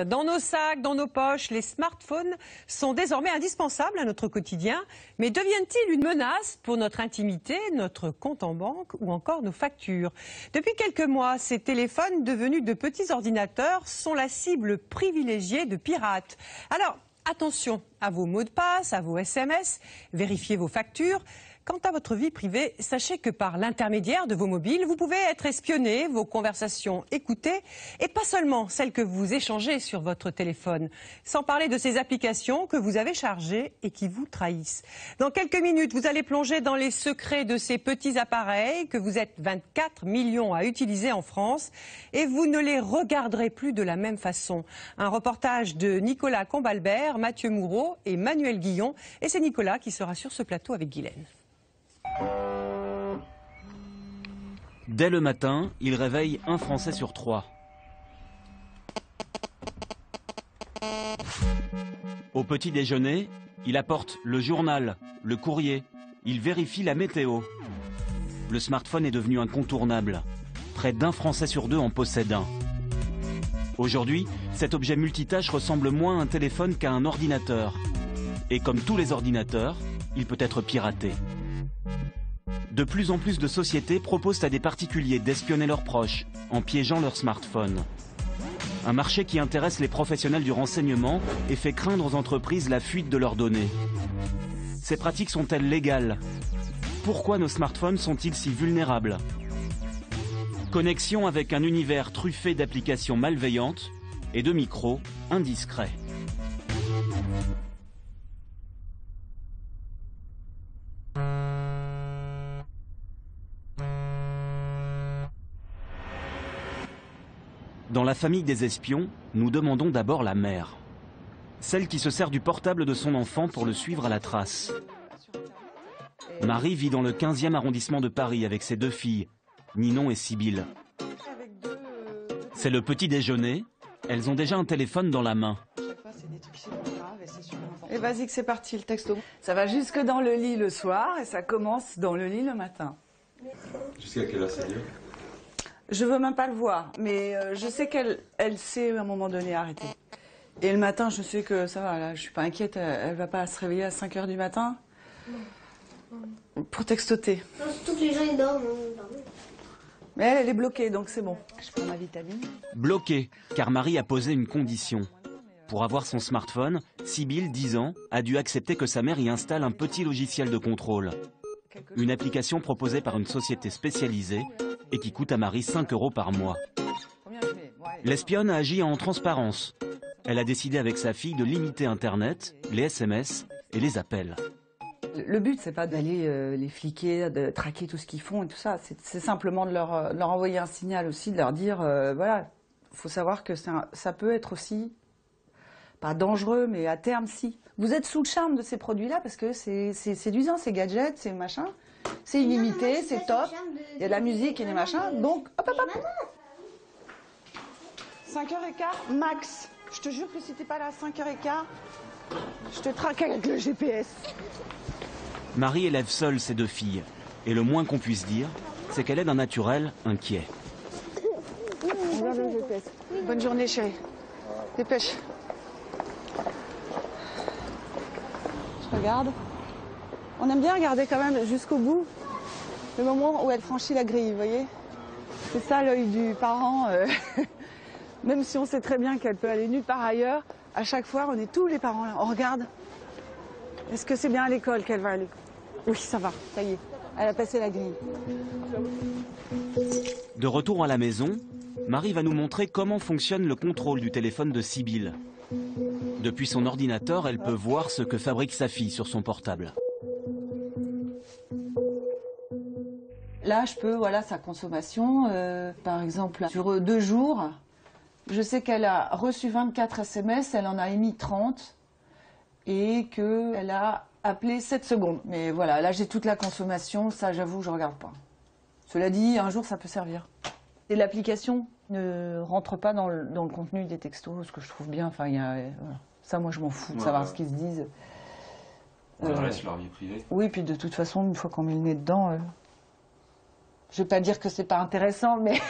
Dans nos sacs, dans nos poches, les smartphones sont désormais indispensables à notre quotidien. Mais deviennent-ils une menace pour notre intimité, notre compte en banque ou encore nos factures? Depuis quelques mois, ces téléphones devenus de petits ordinateurs sont la cible privilégiée de pirates. Alors, attention à vos mots de passe, à vos SMS, vérifiez vos factures. Quant à votre vie privée, sachez que par l'intermédiaire de vos mobiles, vous pouvez être espionné, vos conversations écoutées, et pas seulement celles que vous échangez sur votre téléphone, sans parler de ces applications que vous avez chargées et qui vous trahissent. Dans quelques minutes, vous allez plonger dans les secrets de ces petits appareils que vous êtes 24 millions à utiliser en France, et vous ne les regarderez plus de la même façon. Un reportage de Nicolas Combalbert, Mathieu Moureau et Manuel Guillon, et c'est Nicolas qui sera sur ce plateau avec Guylaine. Dès le matin, il réveille un Français sur 3. Au petit déjeuner, il apporte le journal, le courrier, il vérifie la météo. Le smartphone est devenu incontournable. Près d'un Français sur 2 en possède un. Aujourd'hui, cet objet multitâche ressemble moins à un téléphone qu'à un ordinateur. Et comme tous les ordinateurs, il peut être piraté. De plus en plus de sociétés proposent à des particuliers d'espionner leurs proches en piégeant leur smartphone. Un marché qui intéresse les professionnels du renseignement et fait craindre aux entreprises la fuite de leurs données. Ces pratiques sont-elles légales? Pourquoi nos smartphones sont-ils si vulnérables? Connexion avec un univers truffé d'applications malveillantes et de micros indiscrets. Dans la famille des espions, nous demandons d'abord la mère. Celle qui se sert du portable de son enfant pour le suivre à la trace. Marie vit dans le 15e arrondissement de Paris avec ses 2 filles, Ninon et Sybille. C'est le petit déjeuner, elles ont déjà un téléphone dans la main. Et vas-y que c'est parti le texto. Ça va jusque dans le lit le soir et ça commence dans le lit le matin. Jusqu'à quelle heure ça dure? Je veux même pas le voir, mais je sais qu'elle sait à un moment donné arrêter. Et le matin, je sais que ça va, là, je suis pas inquiète, elle va pas se réveiller à 5 h du matin pour textoter. Non, surtout que les gens ils dorment. Mais elle est bloquée, donc c'est bon. Je prends ma vitamine. Bloquée, car Marie a posé une condition. Pour avoir son smartphone, Sybille, 10 ans, a dû accepter que sa mère y installe un petit logiciel de contrôle. Une application proposée par une société spécialisée et qui coûte à Marie 5 € par mois. L'espionne a agi en transparence. Elle a décidé avec sa fille de limiter Internet, les SMS et les appels. Le but, c'est pas d'aller les fliquer, de traquer tout ce qu'ils font et tout ça. C'est simplement de leur envoyer un signal aussi, de leur dire, voilà, il faut savoir que ça peut être aussi, pas dangereux, mais à terme, si. Vous êtes sous le charme de ces produits-là parce que c'est séduisant, ces gadgets, ces machins. C'est illimité, c'est top. Il y a de la musique et des machins. Donc, hop, hop, hop. 5h15, max. Je te jure que si t'es pas là à 5h15, je te traque avec le GPS. Marie élève seule ses 2 filles. Et le moins qu'on puisse dire, c'est qu'elle est d'un naturel inquiet. On regarde le GPS. Bonne journée, chérie. Dépêche. Je regarde. On aime bien regarder quand même jusqu'au bout, le moment où elle franchit la grille, vous voyez. C'est ça l'œil du parent. Même si on sait très bien qu'elle peut aller nulle part ailleurs, à chaque fois, on est tous les parents là. On regarde. Est-ce que c'est bien à l'école qu'elle va aller? Oui, ça va, ça y est. Elle a passé la grille. De retour à la maison, Marie va nous montrer comment fonctionne le contrôle du téléphone de Sybille. Depuis son ordinateur, elle peut voir ce que fabrique sa fille sur son portable. Là, je peux, voilà, sa consommation, par exemple, sur 2 jours, je sais qu'elle a reçu 24 SMS, elle en a émis 30 et qu'elle a appelé 7 secondes. Mais voilà, là, j'ai toute la consommation, ça, j'avoue, je regarde pas. Cela dit, un jour, ça peut servir. Et l'application ne rentre pas dans le contenu des textos, ce que je trouve bien. Enfin, voilà. Ça, moi, je m'en fous de savoir ce qu'ils se disent. On laisse leur vie privée. Oui, puis de toute façon, une fois qu'on met le nez dedans, je vais pas dire que c'est pas intéressant, mais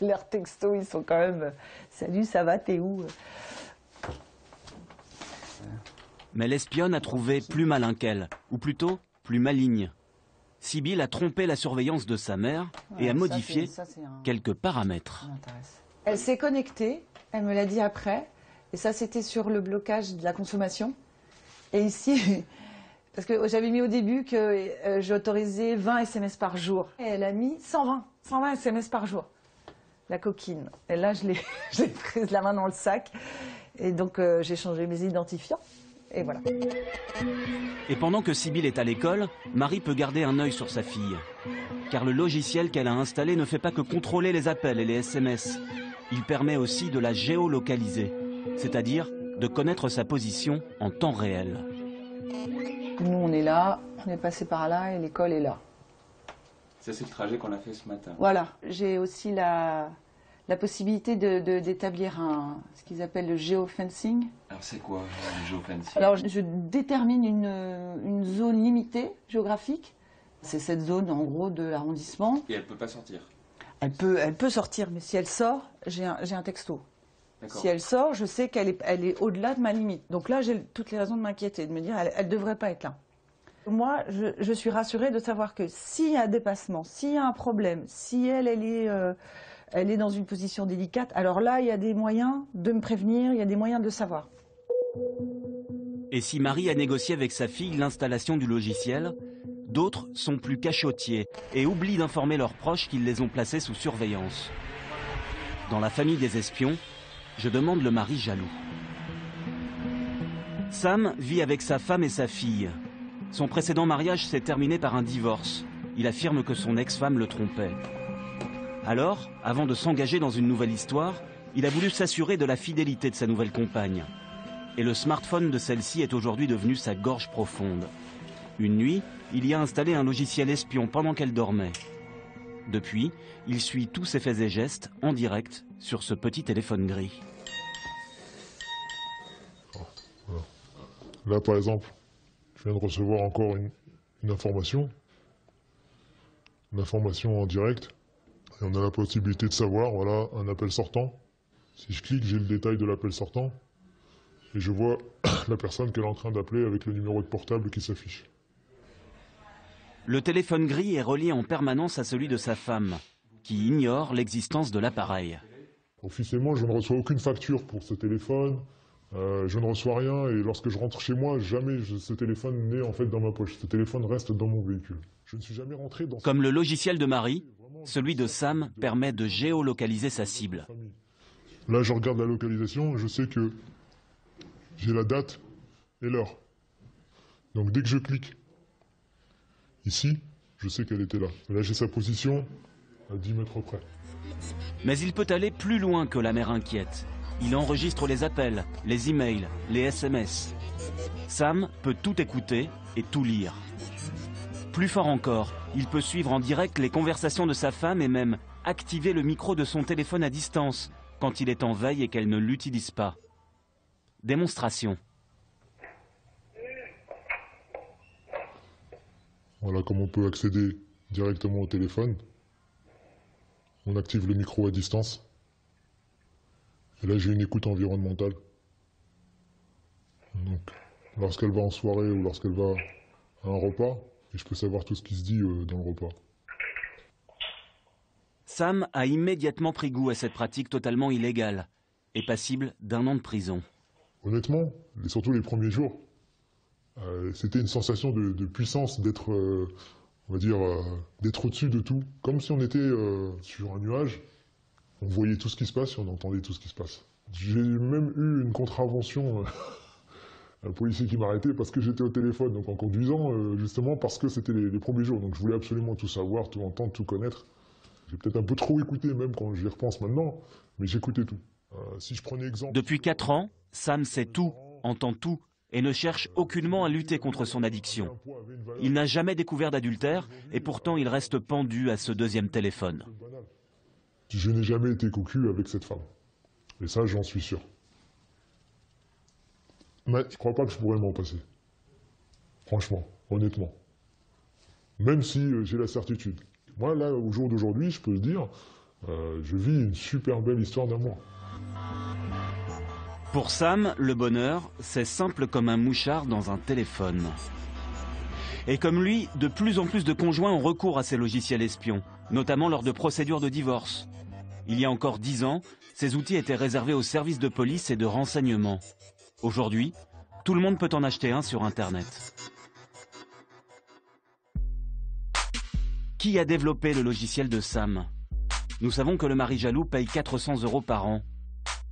Leurs textos, ils sont quand même « Salut, ça va, t'es où ?» Mais l'espionne a trouvé plus malin qu'elle, ou plutôt plus maligne. Sybille a trompé la surveillance de sa mère et a modifié quelques paramètres. Elle s'est connectée, elle me l'a dit après, et ça c'était sur le blocage de la consommation. Et ici, parce que j'avais mis au début que j'autorisais 20 SMS par jour. Et elle a mis 120 SMS par jour, la coquine. Et là, j'ai pris la main dans le sac, et donc j'ai changé mes identifiants. Et voilà. Et pendant que Sybille est à l'école, Marie peut garder un œil sur sa fille. Car le logiciel qu'elle a installé ne fait pas que contrôler les appels et les SMS. Il permet aussi de la géolocaliser, c'est-à-dire de connaître sa position en temps réel. Nous, on est là, on est passé par là et l'école est là. Ça, c'est le trajet qu'on a fait ce matin. Voilà. J'ai aussi la possibilité d'établir ce qu'ils appellent le géofencing. Alors, c'est quoi le géofencing? Alors, je détermine une zone limitée géographique. C'est cette zone, en gros, de l'arrondissement. Et elle ne peut pas sortir? Elle peut sortir, mais si elle sort, j'ai un texto. Si elle sort, je sais qu'elle est au-delà de ma limite. Donc là, j'ai toutes les raisons de m'inquiéter, de me dire elle ne devrait pas être là. Moi, je suis rassurée de savoir que s'il y a un dépassement, s'il y a un problème, si elle est dans une position délicate, alors là, il y a des moyens de me prévenir, il y a des moyens de savoir. Et si Marie a négocié avec sa fille l'installation du logiciel, d'autres sont plus cachotiers et oublient d'informer leurs proches qu'ils les ont placés sous surveillance. Dans la famille des espions, je demande le mari jaloux. Sam vit avec sa femme et sa fille. Son précédent mariage s'est terminé par un divorce. Il affirme que son ex-femme le trompait. Alors, avant de s'engager dans une nouvelle histoire, il a voulu s'assurer de la fidélité de sa nouvelle compagne. Et le smartphone de celle-ci est aujourd'hui devenu sa gorge profonde. Une nuit, il y a installé un logiciel espion pendant qu'elle dormait. Depuis, il suit tous ses faits et gestes en direct sur ce petit téléphone gris. Voilà. Là, par exemple, je viens de recevoir encore une information. Une information en direct. Et on a la possibilité de savoir, voilà, un appel sortant. Si je clique, j'ai le détail de l'appel sortant. Et je vois la personne qu'elle est en train d'appeler avec le numéro de portable qui s'affiche. Le téléphone gris est relié en permanence à celui de sa femme, qui ignore l'existence de l'appareil. Officiellement, je ne reçois aucune facture pour ce téléphone. Je ne reçois rien et lorsque je rentre chez moi, jamais ce téléphone n'est en fait dans ma poche. Ce téléphone reste dans mon véhicule. Je ne suis jamais rentré dans... Comme le logiciel de Marie, celui de Sam permet de géolocaliser sa cible. Là, je regarde la localisation, je sais que j'ai la date et l'heure. Donc dès que je clique ici, je sais qu'elle était là. Et là, j'ai sa position à 10 mètres près. Mais il peut aller plus loin que la mère inquiète. Il enregistre les appels, les emails, les SMS. Sam peut tout écouter et tout lire. Plus fort encore, il peut suivre en direct les conversations de sa femme et même activer le micro de son téléphone à distance quand il est en veille et qu'elle ne l'utilise pas. Démonstration. Voilà comment on peut accéder directement au téléphone. On active le micro à distance. Et là, j'ai une écoute environnementale. Donc, lorsqu'elle va en soirée ou lorsqu'elle va à un repas, et je peux savoir tout ce qui se dit dans le repas. Sam a immédiatement pris goût à cette pratique totalement illégale et passible d'1 an de prison. Honnêtement, et surtout les premiers jours, c'était une sensation de puissance, d'être, on va dire, d'être au-dessus de tout. Comme si on était sur un nuage, on voyait tout ce qui se passe et on entendait tout ce qui se passe. J'ai même eu une contravention, un policier qui m'arrêtait parce que j'étais au téléphone, donc en conduisant, justement parce que c'était les premiers jours. Donc je voulais absolument tout savoir, tout entendre, tout connaître. J'ai peut-être un peu trop écouté, même quand j'y repense maintenant, mais j'écoutais tout. Si je prenais exemple... Depuis 4 ans, Sam sait tout, entend tout et ne cherche aucunement à lutter contre son addiction. Il n'a jamais découvert d'adultère et pourtant il reste pendu à ce deuxième téléphone. Je n'ai jamais été cocu avec cette femme. Et ça, j'en suis sûr. Mais je ne crois pas que je pourrais m'en passer. Franchement, honnêtement. Même si j'ai la certitude. Moi, là, au jour d'aujourd'hui, je peux le dire, Je vis une super belle histoire d'amour. Pour Sam, le bonheur, c'est simple comme un mouchard dans un téléphone. Et comme lui, de plus en plus de conjoints ont recours à ces logiciels espions, notamment lors de procédures de divorce. Il y a encore 10 ans, ces outils étaient réservés aux services de police et de renseignement. Aujourd'hui, tout le monde peut en acheter un sur Internet. Qui a développé le logiciel de Sam? Nous savons que le mari jaloux paye 400 € par an.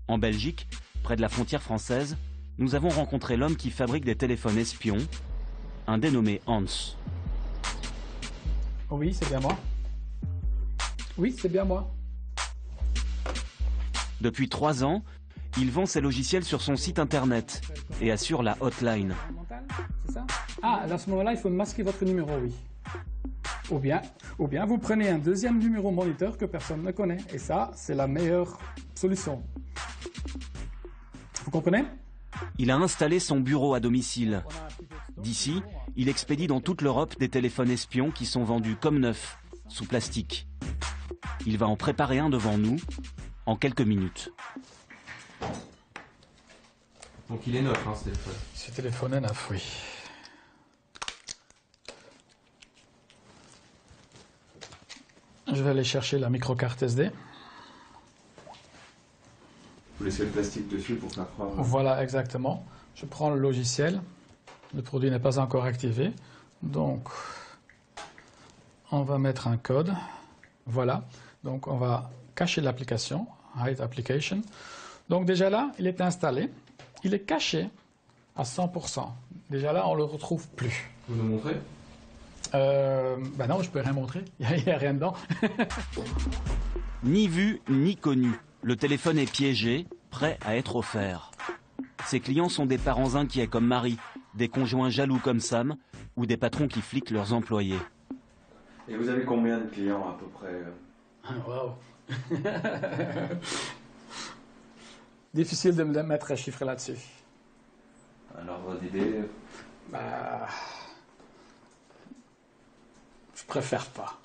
En Belgique, près de la frontière française, nous avons rencontré l'homme qui fabrique des téléphones espions, un dénommé Hans. Oui, c'est bien moi. Oui, c'est bien moi. Depuis 3 ans, il vend ses logiciels sur son site internet et assure la hotline. C'est ça? Ah, à ce moment-là, il faut masquer votre numéro, oui. Ou bien vous prenez un deuxième numéro moniteur que personne ne connaît. Et ça, c'est la meilleure solution. Vous comprenez? Il a installé son bureau à domicile. D'ici, il expédie dans toute l'Europe des téléphones espions qui sont vendus comme neufs, sous plastique. Il va en préparer un devant nous, en quelques minutes. Donc il est neuf, hein, ce téléphone. Ce téléphone est neuf, oui. Je vais aller chercher la microcarte SD. Vous laissez le plastique dessus pour faire croire. Voilà, exactement. Je prends le logiciel. Le produit n'est pas encore activé. Donc, on va mettre un code. Voilà. Donc, on va cacher l'application. Hide Application. Donc, déjà là, il est installé. Il est caché à 100%. Déjà là, on ne le retrouve plus. Vous nous montrez? Ben non, je peux rien montrer. Il n'y a rien dedans. Ni vu, ni connu. Le téléphone est piégé, prêt à être offert. Ses clients sont des parents inquiets comme Marie, des conjoints jaloux comme Sam, ou des patrons qui fliquent leurs employés. Et vous avez combien de clients à peu près? Wow. Difficile de me mettre un chiffre là-dessus. Un ordre d'idée? Bah, je préfère pas.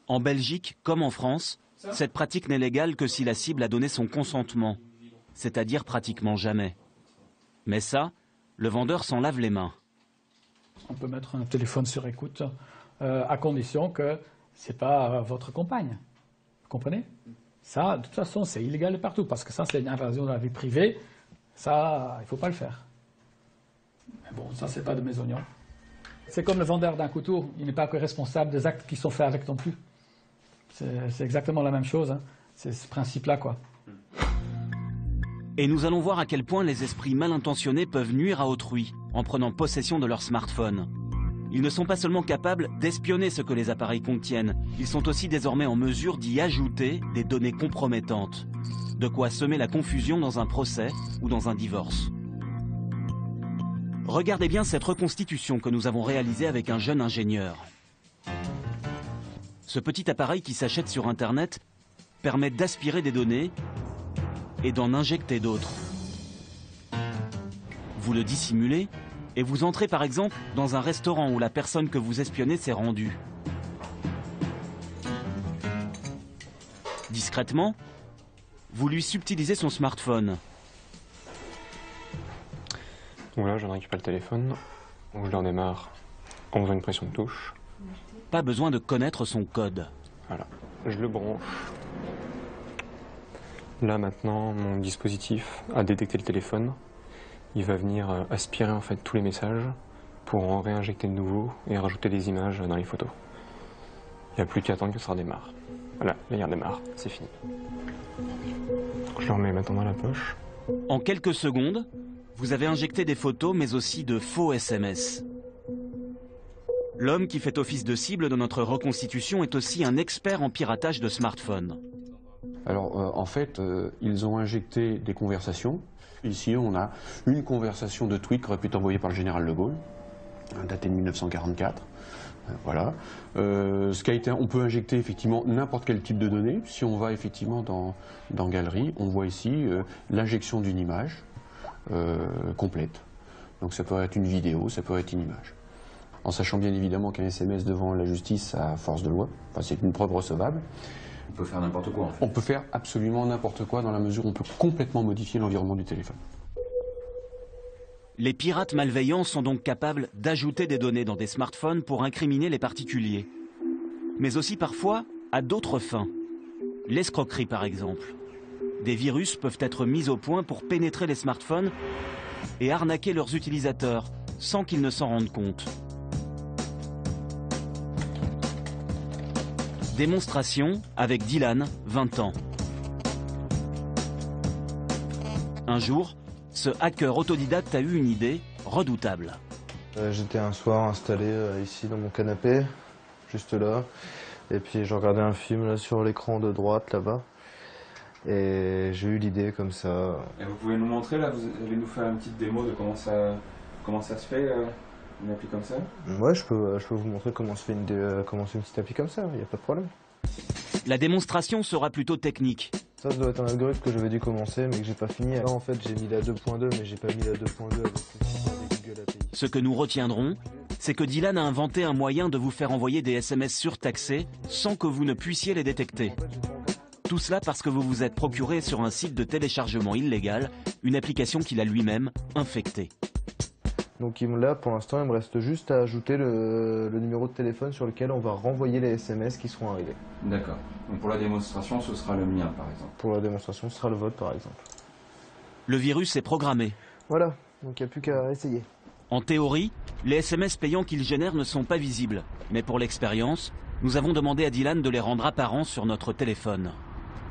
En Belgique, comme en France, cette pratique n'est légale que si la cible a donné son consentement, c'est-à-dire pratiquement jamais. Mais ça, le vendeur s'en lave les mains. On peut mettre un téléphone sur écoute, à condition que ce n'est pas votre compagne. Vous comprenez? Ça, de toute façon, c'est illégal de partout, parce que ça, c'est une invasion de la vie privée. Ça, il ne faut pas le faire. Mais bon, ça, c'est pas de mes oignons. C'est comme le vendeur d'un couteau. Il n'est pas que responsable des actes qui sont faits avec non plus. C'est exactement la même chose. Hein. C'est ce principe-là, quoi. Et nous allons voir à quel point les esprits mal intentionnés peuvent nuire à autrui en prenant possession de leur smartphone. Ils ne sont pas seulement capables d'espionner ce que les appareils contiennent, ils sont aussi désormais en mesure d'y ajouter des données compromettantes. De quoi semer la confusion dans un procès ou dans un divorce. Regardez bien cette reconstitution que nous avons réalisée avec un jeune ingénieur. Ce petit appareil qui s'achète sur Internet permet d'aspirer des données et d'en injecter d'autres. Vous le dissimulez et vous entrez par exemple dans un restaurant où la personne que vous espionnez s'est rendue. Discrètement, vous lui subtilisez son smartphone. Donc là, je viens de récupérer le téléphone, donc je le redémarre en faisant une pression de touche. Pas besoin de connaître son code. Voilà, je le branche. Là maintenant, mon dispositif a détecté le téléphone. Il va venir aspirer en fait tous les messages pour en réinjecter de nouveau et rajouter des images dans les photos. Il n'y a plus qu'à attendre que ça redémarre. Voilà, là il redémarre, c'est fini. Donc, je le remets maintenant dans la poche. En quelques secondes, vous avez injecté des photos mais aussi de faux SMS. L'homme qui fait office de cible dans notre reconstitution est aussi un expert en piratage de smartphones. Alors en fait, ils ont injecté des conversations. Ici, on a une conversation de tweet qui aurait pu être envoyée par le général de Gaulle, datée de 1944. Voilà. On peut injecter effectivement n'importe quel type de données. Si on va effectivement dans Galerie, on voit ici l'injection d'une image complète. Donc ça peut être une vidéo, ça peut être une image. en sachant bien évidemment qu'un SMS devant la justice a force de loi, enfin, c'est une preuve recevable. On peut faire n'importe quoi en fait. On peut faire absolument n'importe quoi dans la mesure où on peut complètement modifier l'environnement du téléphone. Les pirates malveillants sont donc capables d'ajouter des données dans des smartphones pour incriminer les particuliers. Mais aussi parfois à d'autres fins. L'escroquerie par exemple. Des virus peuvent être mis au point pour pénétrer les smartphones et arnaquer leurs utilisateurs sans qu'ils ne s'en rendent compte. Démonstration avec Dylan, 20 ans. Un jour, ce hacker autodidacte a eu une idée redoutable. J'étais un soir installé ici dans mon canapé, juste là, et puis je regardais un film là, sur l'écran de droite là-bas, et j'ai eu l'idée comme ça. Et vous pouvez nous montrer là, vous allez nous faire une petite démo de comment ça se fait, une appli comme ça? Ouais, je peux vous montrer comment se fait une petite appli comme ça, il n'y a pas de problème. La démonstration sera plutôt technique. Ça doit être un algorithme que j'avais dû commencer mais que j'ai pas fini. Là en fait j'ai mis la 2.2 mais j'ai pas mis la 2.2 avec le Google API. Ce que nous retiendrons, c'est que Dylan a inventé un moyen de vous faire envoyer des SMS surtaxés sans que vous ne puissiez les détecter. Tout cela parce que vous vous êtes procuré sur un site de téléchargement illégal une application qu'il a lui-même infectée. Donc là pour l'instant il me reste juste à ajouter le numéro de téléphone sur lequel on va renvoyer les SMS qui seront arrivés. D'accord. Donc pour la démonstration ce sera le mien par exemple. Pour la démonstration ce sera le vôtre par exemple. Le virus est programmé. Voilà, donc il n'y a plus qu'à essayer. En théorie, les SMS payants qu'il génère ne sont pas visibles. Mais pour l'expérience, nous avons demandé à Dylan de les rendre apparents sur notre téléphone.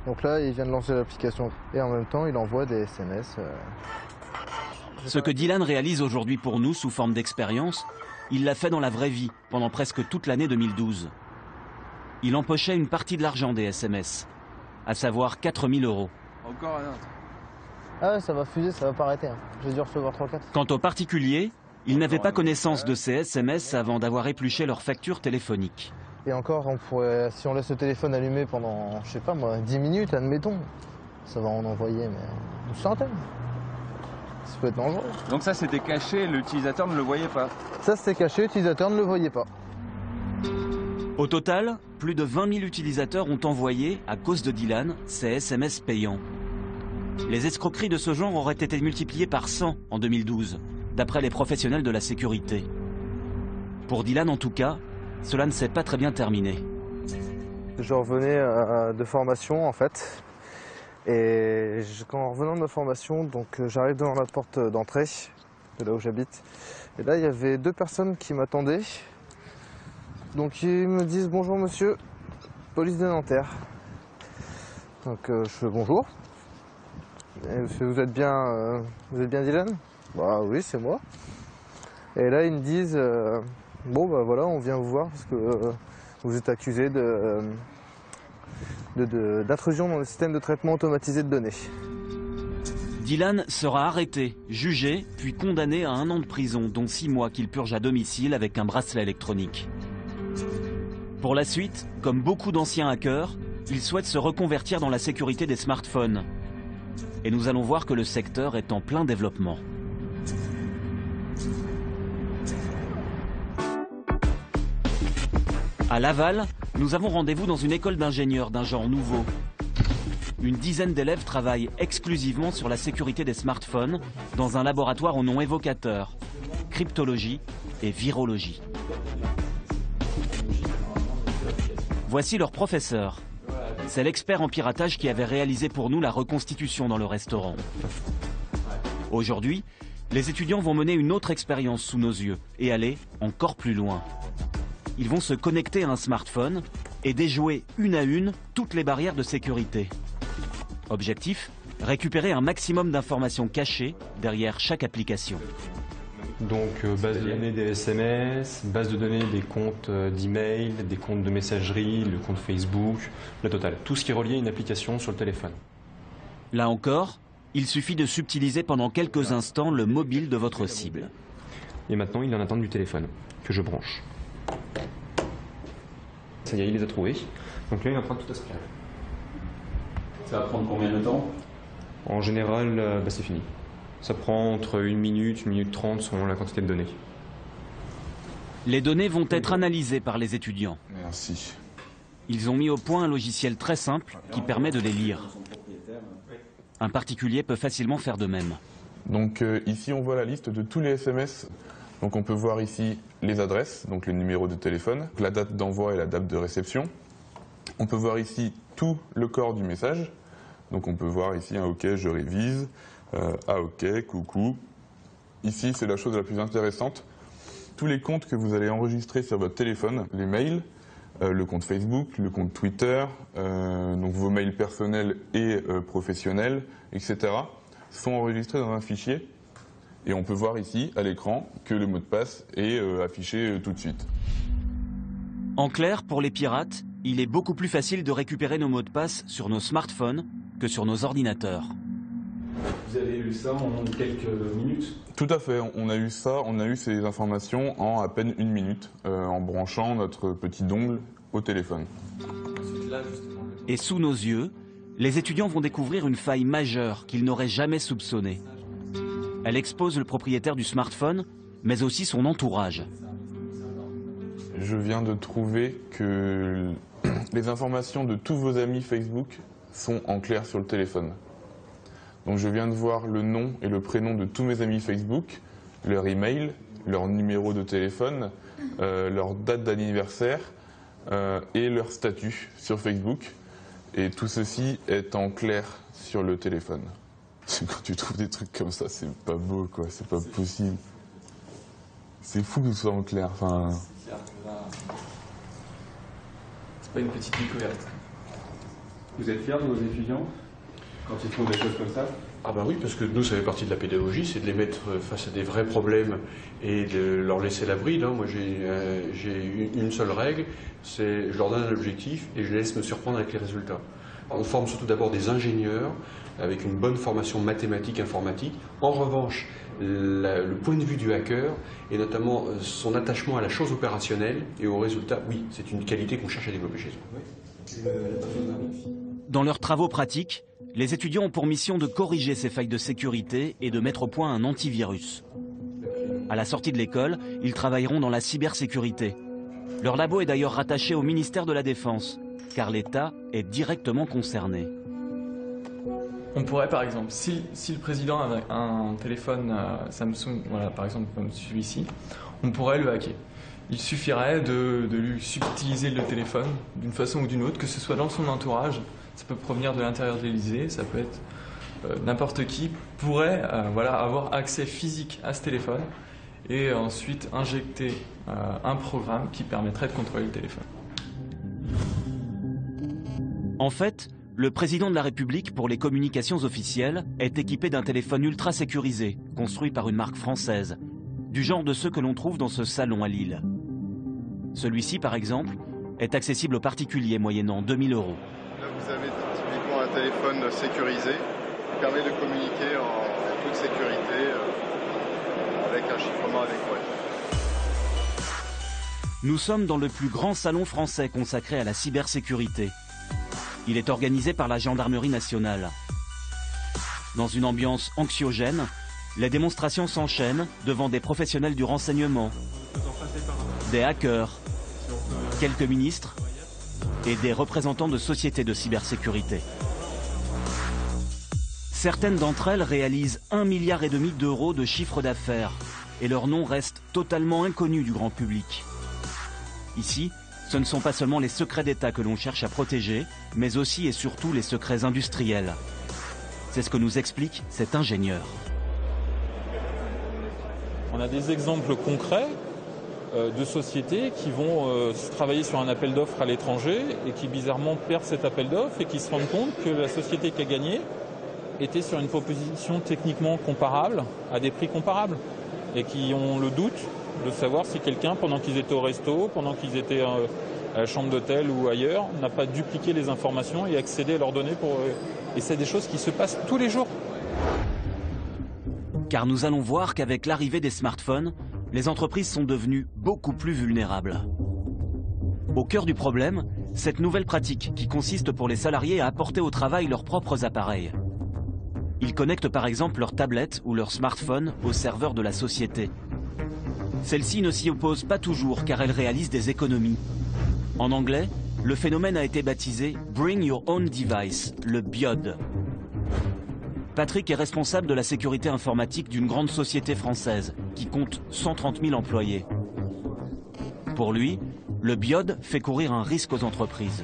Donc là il vient de lancer l'application et en même temps il envoie des SMS. Ce que Dylan réalise aujourd'hui pour nous sous forme d'expérience, il l'a fait dans la vraie vie pendant presque toute l'année 2012. Il empochait une partie de l'argent des SMS, à savoir 4 000 €. Encore un. Ah ouais, ça va fuser, ça va pas arrêter. Hein. J'ai dû recevoir 3-4. Quant aux particuliers, ils n'avaient pas connaissance de ces SMS avant d'avoir épluché leur facture téléphonique. Et encore, si on laisse le téléphone allumé pendant, je sais pas moi, 10 minutes, admettons, ça va en envoyer mais une centaine. Ça peut être dangereux. Donc ça c'était caché, l'utilisateur ne le voyait pas. Ça c'était caché, l'utilisateur ne le voyait pas. Au total, plus de 20 000 utilisateurs ont envoyé, à cause de Dylan, ces SMS payants. Les escroqueries de ce genre auraient été multipliées par 100 en 2012, d'après les professionnels de la sécurité. Pour Dylan en tout cas, cela ne s'est pas très bien terminé. Je revenais de formation en fait. Et en revenant de ma formation, donc j'arrive devant la porte d'entrée, de là où j'habite. Et là, il y avait 2 personnes qui m'attendaient. Donc ils me disent « Bonjour monsieur, police de Nanterre ». Donc je fais « Bonjour ». Vous êtes bien Dylan ?» Bah oui, c'est moi. Et là, ils me disent « Bon, bah voilà, on vient vous voir parce que vous êtes accusé d'intrusion dans le système de traitement automatisé de données. » Dylan sera arrêté, jugé, puis condamné à 1 an de prison, dont 6 mois qu'il purge à domicile avec un bracelet électronique. Pour la suite, comme beaucoup d'anciens hackers, il souhaite se reconvertir dans la sécurité des smartphones. Et nous allons voir que le secteur est en plein développement. À Laval, nous avons rendez-vous dans une école d'ingénieurs d'un genre nouveau. Une dizaine d'élèves travaillent exclusivement sur la sécurité des smartphones dans un laboratoire au nom évocateur, cryptologie et virologie. Voici leur professeur. C'est l'expert en piratage qui avait réalisé pour nous la reconstitution dans le restaurant. Aujourd'hui, les étudiants vont mener une autre expérience sous nos yeux et aller encore plus loin. Ils vont se connecter à un smartphone et déjouer une à une toutes les barrières de sécurité. Objectif, récupérer un maximum d'informations cachées derrière chaque application. Donc base de données des SMS, base de données des comptes d'email, des comptes de messagerie, le compte Facebook, la totale. Tout ce qui est relié à une application sur le téléphone. Là encore, il suffit de subtiliser pendant quelques instants le mobile de votre cible. Et maintenant, il est en attente du téléphone, que je branche. Ça y est, il les a trouvés. Donc là, il est en train de tout aspirer. Ça va prendre combien de temps? En général, c'est fini. Ça prend entre 1 minute, 1 minute 30 selon la quantité de données. Les données vont être analysées par les étudiants. Merci. Ils ont mis au point un logiciel très simple qui permet de les lire. Un particulier peut facilement faire de même. Donc ici on voit la liste de tous les SMS. Donc on peut voir ici les adresses, donc les numéros de téléphone, la date d'envoi et la date de réception. On peut voir ici tout le corps du message. Donc on peut voir ici un OK, je révise, OK, coucou. Ici c'est la chose la plus intéressante. Tous les comptes que vous allez enregistrer sur votre téléphone, les mails, le compte Facebook, le compte Twitter, donc vos mails personnels et professionnels, etc., sont enregistrés dans un fichier. Et on peut voir ici, à l'écran, que le mot de passe est affiché tout de suite. En clair, pour les pirates, il est beaucoup plus facile de récupérer nos mots de passe sur nos smartphones que sur nos ordinateurs. Vous avez eu ça en quelques minutes? Tout à fait, on a eu ça, on a eu ces informations en à peine 1 minute, en branchant notre petit dongle au téléphone. Et sous nos yeux, les étudiants vont découvrir une faille majeure qu'ils n'auraient jamais soupçonnée. Elle expose le propriétaire du smartphone, mais aussi son entourage. Je viens de trouver que les informations de tous vos amis Facebook sont en clair sur le téléphone. Donc je viens de voir le nom et le prénom de tous mes amis Facebook, leur email, leur numéro de téléphone, leur date d'anniversaire et leur statut sur Facebook. Et tout ceci est en clair sur le téléphone. Quand tu trouves des trucs comme ça, c'est pas beau, quoi, c'est pas possible. C'est fou que ce soit en clair. Enfin... C'est pas une petite découverte. Vous êtes fiers de vos étudiants quand ils trouvent des choses comme ça? Ah bah oui, parce que nous, ça fait partie de la pédagogie, c'est de les mettre face à des vrais problèmes et de leur laisser la bride. Hein. Moi, j'ai une seule règle, c'est je leur donne un objectif et je les laisse me surprendre avec les résultats. On forme surtout d'abord des ingénieurs avec une bonne formation mathématique, informatique. En revanche, le point de vue du hacker et notamment son attachement à la chose opérationnelle et aux résultats, oui, c'est une qualité qu'on cherche à développer chez eux. Dans leurs travaux pratiques, les étudiants ont pour mission de corriger ces failles de sécurité et de mettre au point un antivirus. À la sortie de l'école, ils travailleront dans la cybersécurité. Leur labo est d'ailleurs rattaché au ministère de la Défense, car l'État est directement concerné. On pourrait par exemple, si le président avait un téléphone Samsung, voilà, par exemple comme celui-ci, on pourrait le hacker. Il suffirait de lui subtiliser le téléphone d'une façon ou d'une autre, que ce soit dans son entourage. Ça peut provenir de l'intérieur de l'Élysée, ça peut être n'importe qui pourrait voilà, avoir accès physique à ce téléphone et ensuite injecter un programme qui permettrait de contrôler le téléphone. En fait, le président de la République pour les communications officielles est équipé d'un téléphone ultra sécurisé, construit par une marque française, du genre de ceux que l'on trouve dans ce salon à Lille. Celui-ci, par exemple, est accessible aux particuliers moyennant 2000 €. Là, vous avez typiquement un téléphone sécurisé qui permet de communiquer en toute sécurité avec un chiffrement adéquat. Nous sommes dans le plus grand salon français consacré à la cybersécurité. Il est organisé par la Gendarmerie nationale. Dans une ambiance anxiogène, les démonstrations s'enchaînent devant des professionnels du renseignement, des hackers, quelques ministres et des représentants de sociétés de cybersécurité. Certaines d'entre elles réalisent 1,5 milliard d'euros de chiffre d'affaires et leur nom reste totalement inconnu du grand public. Ici, ce ne sont pas seulement les secrets d'État que l'on cherche à protéger, mais aussi et surtout les secrets industriels. C'est ce que nous explique cet ingénieur. On a des exemples concrets de sociétés qui vont travailler sur un appel d'offres à l'étranger et qui bizarrement perdent cet appel d'offres et qui se rendent compte que la société qui a gagné était sur une proposition techniquement comparable à des prix comparables et qui ont le doute de savoir si quelqu'un, pendant qu'ils étaient au resto, pendant qu'ils étaient à la chambre d'hôtel ou ailleurs, n'a pas dupliqué les informations et accédé à leurs données pour... Et c'est des choses qui se passent tous les jours. Car nous allons voir qu'avec l'arrivée des smartphones, les entreprises sont devenues beaucoup plus vulnérables. Au cœur du problème, cette nouvelle pratique qui consiste pour les salariés à apporter au travail leurs propres appareils. Ils connectent par exemple leur tablette ou leur smartphone au serveur de la société. Celle-ci ne s'y oppose pas toujours car elle réalise des économies. En anglais, le phénomène a été baptisé « Bring Your Own Device », le BIOD. Patrick est responsable de la sécurité informatique d'une grande société française qui compte 130 000 employés. Pour lui, le BIOD fait courir un risque aux entreprises.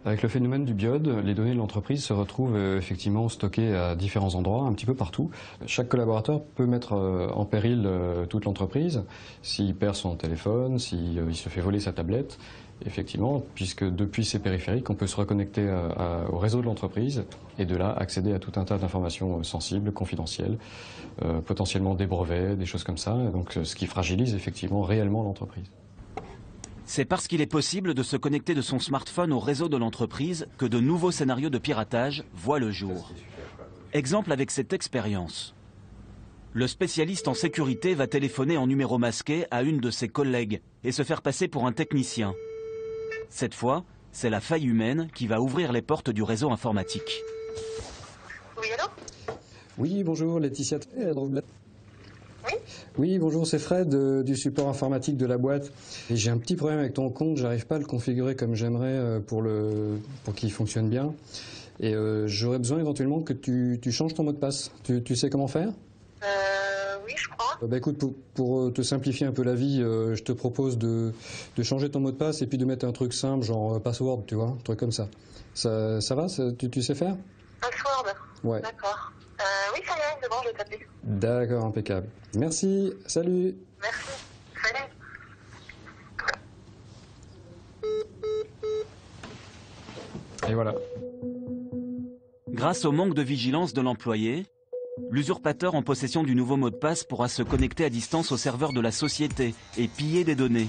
Avec le phénomène du BIOD, les données de l'entreprise se retrouvent effectivement stockées à différents endroits, un petit peu partout. Chaque collaborateur peut mettre en péril toute l'entreprise s'il perd son téléphone, s'il se fait voler sa tablette. Effectivement, puisque depuis ces périphériques, on peut se reconnecter au réseau de l'entreprise et de là accéder à tout un tas d'informations sensibles, confidentielles, potentiellement des brevets, des choses comme ça, donc ce qui fragilise effectivement réellement l'entreprise. C'est parce qu'il est possible de se connecter de son smartphone au réseau de l'entreprise que de nouveaux scénarios de piratage voient le jour. Exemple avec cette expérience. Le spécialiste en sécurité va téléphoner en numéro masqué à une de ses collègues et se faire passer pour un technicien. Cette fois, c'est la faille humaine qui va ouvrir les portes du réseau informatique. Oui, allô? Oui, bonjour, Laetitia. Oui, bonjour, c'est Fred du support informatique de la boîte. J'ai un petit problème avec ton compte, j'arrive pas à le configurer comme j'aimerais pour qu'il fonctionne bien. Et j'aurais besoin éventuellement que tu changes ton mot de passe. Tu sais comment faire? Oui, je crois. Bah écoute, pour te simplifier un peu la vie, je te propose de changer ton mot de passe et puis de mettre un truc simple, genre password, tu vois, un truc comme ça. Ça va? Tu sais faire? Password? Ouais. D'accord. Oui, ça y est, c'est bon, je vais taper. D'accord, impeccable. Merci, salut. Merci, salut. Et voilà. Grâce au manque de vigilance de l'employé, l'usurpateur en possession du nouveau mot de passe pourra se connecter à distance au serveur de la société et piller des données.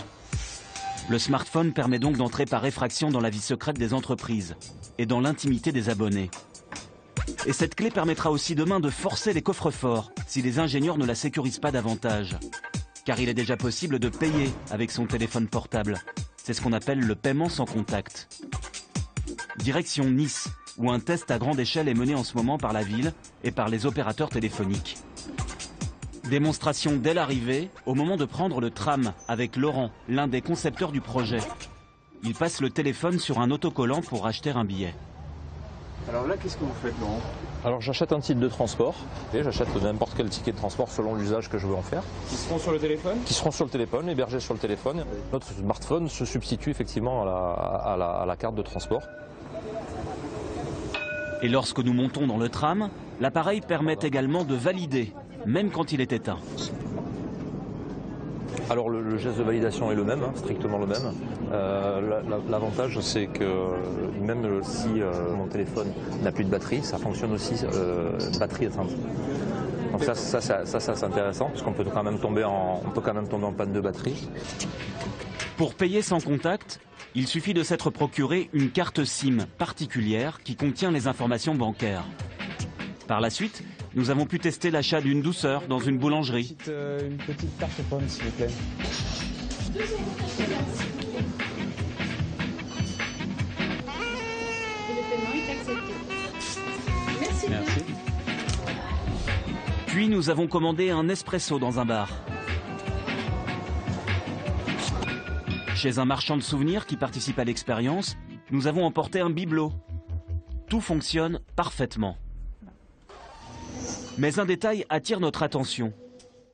Le smartphone permet donc d'entrer par effraction dans la vie secrète des entreprises et dans l'intimité des abonnés. Et cette clé permettra aussi demain de forcer les coffres-forts si les ingénieurs ne la sécurisent pas davantage. Car il est déjà possible de payer avec son téléphone portable. C'est ce qu'on appelle le paiement sans contact. Direction Nice, où un test à grande échelle est mené en ce moment par la ville et par les opérateurs téléphoniques. Démonstration dès l'arrivée, au moment de prendre le tram avec Laurent, l'un des concepteurs du projet. Il passe le téléphone sur un autocollant pour acheter un billet. Alors là, qu'est-ce que vous faites, Laurent? Alors j'achète un titre de transport, et j'achète n'importe quel ticket de transport selon l'usage que je veux en faire. Qui seront sur le téléphone? Qui seront sur le téléphone, hébergés sur le téléphone. Notre smartphone se substitue effectivement à la carte de transport. Et lorsque nous montons dans le tram, l'appareil permet également de valider, même quand il est éteint. Alors le geste de validation est le même, strictement le même. L'avantage c'est que même si mon téléphone n'a plus de batterie, ça fonctionne aussi batterie éteinte. Donc ça c'est intéressant parce qu'on peut quand même tomber en panne de batterie. Pour payer sans contact, il suffit de s'être procuré une carte SIM particulière qui contient les informations bancaires. Par la suite, nous avons pu tester l'achat d'une douceur dans une boulangerie. Une petite tarte aux pommes, s'il vous plaît. Et le paiement est accepté. Merci. Merci. Puis nous avons commandé un espresso dans un bar. Chez un marchand de souvenirs qui participe à l'expérience, nous avons emporté un bibelot. Tout fonctionne parfaitement. Mais un détail attire notre attention.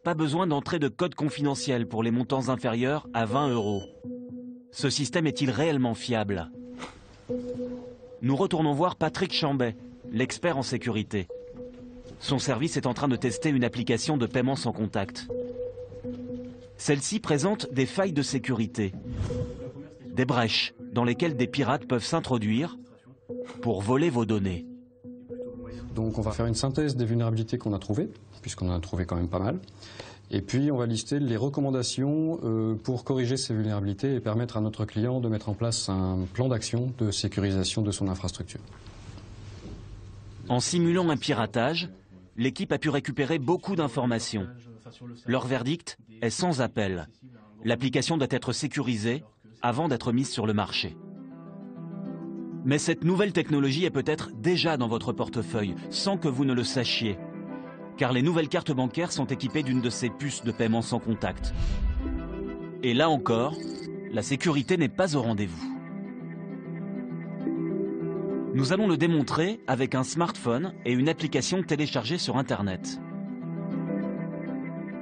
Pas besoin d'entrer de code confidentiel pour les montants inférieurs à 20 €. Ce système est-il réellement fiable? Nous retournons voir Patrick Chambet, l'expert en sécurité. Son service est en train de tester une application de paiement sans contact. Celle-ci présente des failles de sécurité, des brèches dans lesquelles des pirates peuvent s'introduire pour voler vos données. Donc on va faire une synthèse des vulnérabilités qu'on a trouvées, puisqu'on en a trouvé quand même pas mal. Et puis on va lister les recommandations pour corriger ces vulnérabilités et permettre à notre client de mettre en place un plan d'action de sécurisation de son infrastructure. En simulant un piratage, l'équipe a pu récupérer beaucoup d'informations. Leur verdict est sans appel. L'application doit être sécurisée avant d'être mise sur le marché. Mais cette nouvelle technologie est peut-être déjà dans votre portefeuille, sans que vous ne le sachiez. car les nouvelles cartes bancaires sont équipées d'une de ces puces de paiement sans contact. Et là encore, la sécurité n'est pas au rendez-vous. Nous allons le démontrer avec un smartphone et une application téléchargée sur Internet.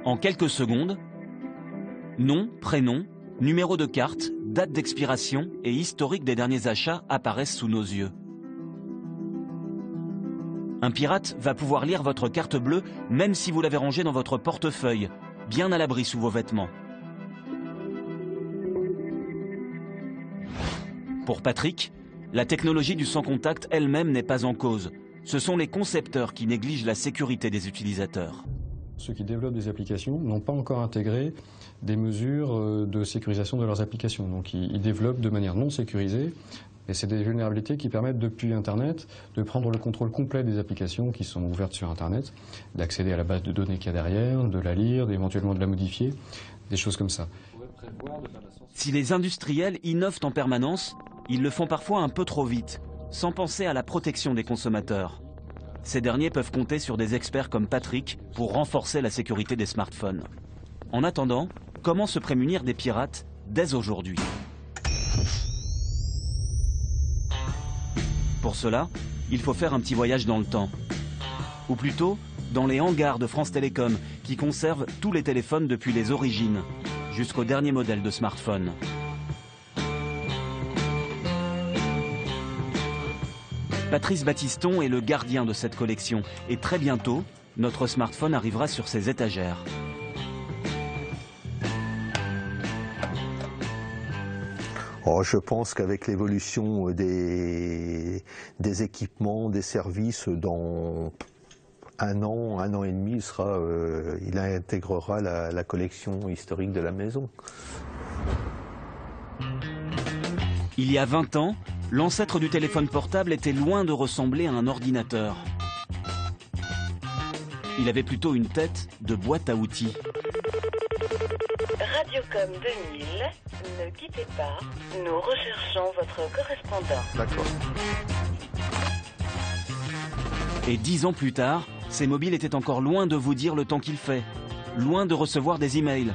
En quelques secondes, nom, prénom, numéro de carte, date d'expiration et historique des derniers achats apparaissent sous nos yeux. Un pirate va pouvoir lire votre carte bleue même si vous l'avez rangée dans votre portefeuille, bien à l'abri sous vos vêtements. Pour Patrick, la technologie du sans-contact elle-même n'est pas en cause. Ce sont les concepteurs qui négligent la sécurité des utilisateurs. Ceux qui développent des applications n'ont pas encore intégré des mesures de sécurisation de leurs applications. Donc ils développent de manière non sécurisée. Et c'est des vulnérabilités qui permettent depuis Internet de prendre le contrôle complet des applications qui sont ouvertes sur Internet, d'accéder à la base de données qu'il y a derrière, de la lire, éventuellement de la modifier, des choses comme ça. Si les industriels innovent en permanence, ils le font parfois un peu trop vite, sans penser à la protection des consommateurs. Ces derniers peuvent compter sur des experts comme Patrick pour renforcer la sécurité des smartphones. En attendant, comment se prémunir des pirates dès aujourd'hui ? Pour cela, il faut faire un petit voyage dans le temps. Ou plutôt, dans les hangars de France Télécom, qui conservent tous les téléphones depuis les origines, jusqu'au dernier modèle de smartphone. Patrice Battiston est le gardien de cette collection, et très bientôt, notre smartphone arrivera sur ses étagères. Oh, je pense qu'avec l'évolution des équipements, des services, dans un an et demi, il intégrera la collection historique de la maison. Il y a 20 ans, l'ancêtre du téléphone portable était loin de ressembler à un ordinateur. Il avait plutôt une tête de boîte à outils. Radiocom 2000, ne quittez pas, nous recherchons votre correspondant. D'accord. Et 10 ans plus tard, ces mobiles étaient encore loin de vous dire le temps qu'il fait, loin de recevoir des emails,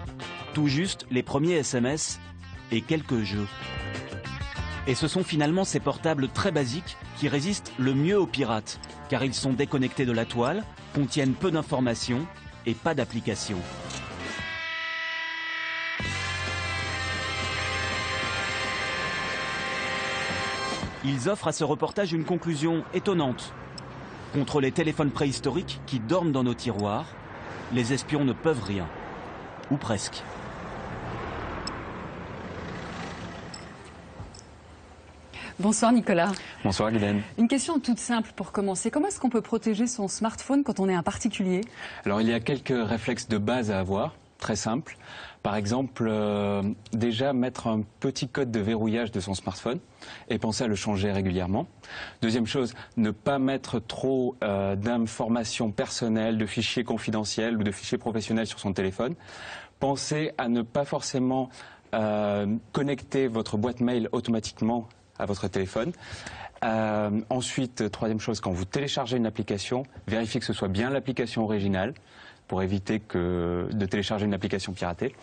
tout juste les premiers SMS et quelques jeux. Et ce sont finalement ces portables très basiques qui résistent le mieux aux pirates, car ils sont déconnectés de la toile, contiennent peu d'informations et pas d'applications. Ils offrent à ce reportage une conclusion étonnante. Contre les téléphones préhistoriques qui dorment dans nos tiroirs, les espions ne peuvent rien. Ou presque. Bonsoir Nicolas. Bonsoir Guylaine. Une question toute simple pour commencer. Comment est-ce qu'on peut protéger son smartphone quand on est un particulier? Alors il y a quelques réflexes de base à avoir, très simples. Par exemple, déjà mettre un petit code de verrouillage de son smartphone et penser à le changer régulièrement. Deuxième chose, ne pas mettre trop d'informations personnelles, de fichiers confidentiels ou de fichiers professionnels sur son téléphone. Pensez à ne pas forcément connecter votre boîte mail automatiquement à votre téléphone. Ensuite, troisième chose, quand vous téléchargez une application, vérifiez que ce soit bien l'application originale pour éviter de télécharger une application piratée.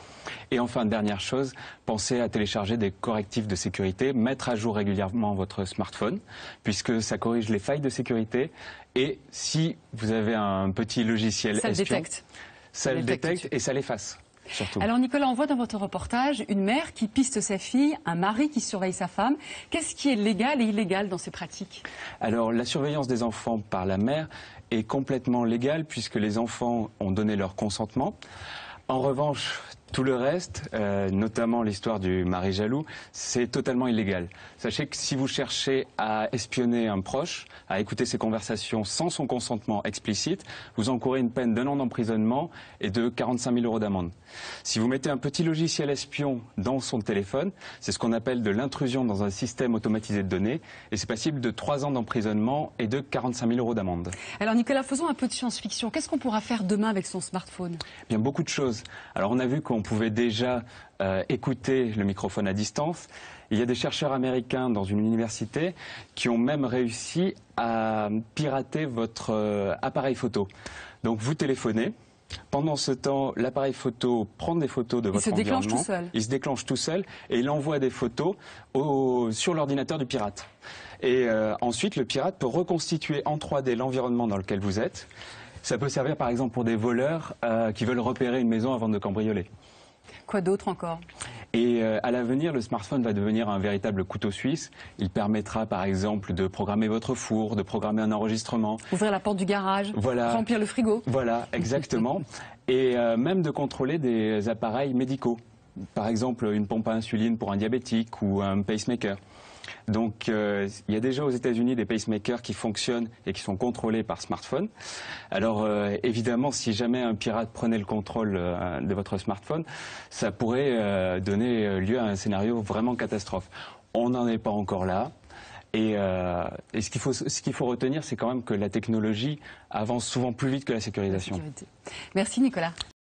Et enfin, dernière chose, pensez à télécharger des correctifs de sécurité, mettre à jour régulièrement votre smartphone, puisque ça corrige les failles de sécurité. Et si vous avez un petit logiciel espion, ça le détecte et ça l'efface. Surtout. Alors Nicolas, on voit dans votre reportage une mère qui piste sa fille, un mari qui surveille sa femme. Qu'est-ce qui est légal et illégal dans ces pratiques? Alors la surveillance des enfants par la mère est complètement légale puisque les enfants ont donné leur consentement. En revanche, tout le reste, notamment l'histoire du mari jaloux, c'est totalement illégal. Sachez que si vous cherchez à espionner un proche, à écouter ses conversations sans son consentement explicite, vous encourez une peine d'1 an d'emprisonnement et de 45 000 € d'amende. Si vous mettez un petit logiciel espion dans son téléphone, c'est ce qu'on appelle de l'intrusion dans un système automatisé de données, et c'est passible de 3 ans d'emprisonnement et de 45 000 € d'amende. Alors Nicolas, faisons un peu de science-fiction. Qu'est-ce qu'on pourra faire demain avec son smartphone? Bien, beaucoup de choses. Alors on a vu qu'on qu'on pouvait déjà écouter le microphone à distance. Il y a des chercheurs américains dans une université qui ont même réussi à pirater votre appareil photo. Donc vous téléphonez. Pendant ce temps, l'appareil photo prend des photos de votre environnement. Il se déclenche tout seul. Il se déclenche tout seul et il envoie des photos sur l'ordinateur du pirate. Et ensuite, le pirate peut reconstituer en 3D l'environnement dans lequel vous êtes. Ça peut servir par exemple pour des voleurs qui veulent repérer une maison avant de cambrioler. Quoi d'autre encore? Et à l'avenir, le smartphone va devenir un véritable couteau suisse. Il permettra par exemple de programmer votre four, de programmer un enregistrement. Ouvrir la porte du garage, voilà, remplir le frigo. Voilà, exactement. Et même de contrôler des appareils médicaux. Par exemple, une pompe à insuline pour un diabétique ou un pacemaker. Donc il y a déjà aux États-Unis des pacemakers qui fonctionnent et qui sont contrôlés par smartphone. Alors évidemment, si jamais un pirate prenait le contrôle de votre smartphone, ça pourrait donner lieu à un scénario vraiment catastrophe. On n'en est pas encore là. Et ce qu'il faut retenir, c'est quand même que la technologie avance souvent plus vite que la sécurisation. Merci Nicolas.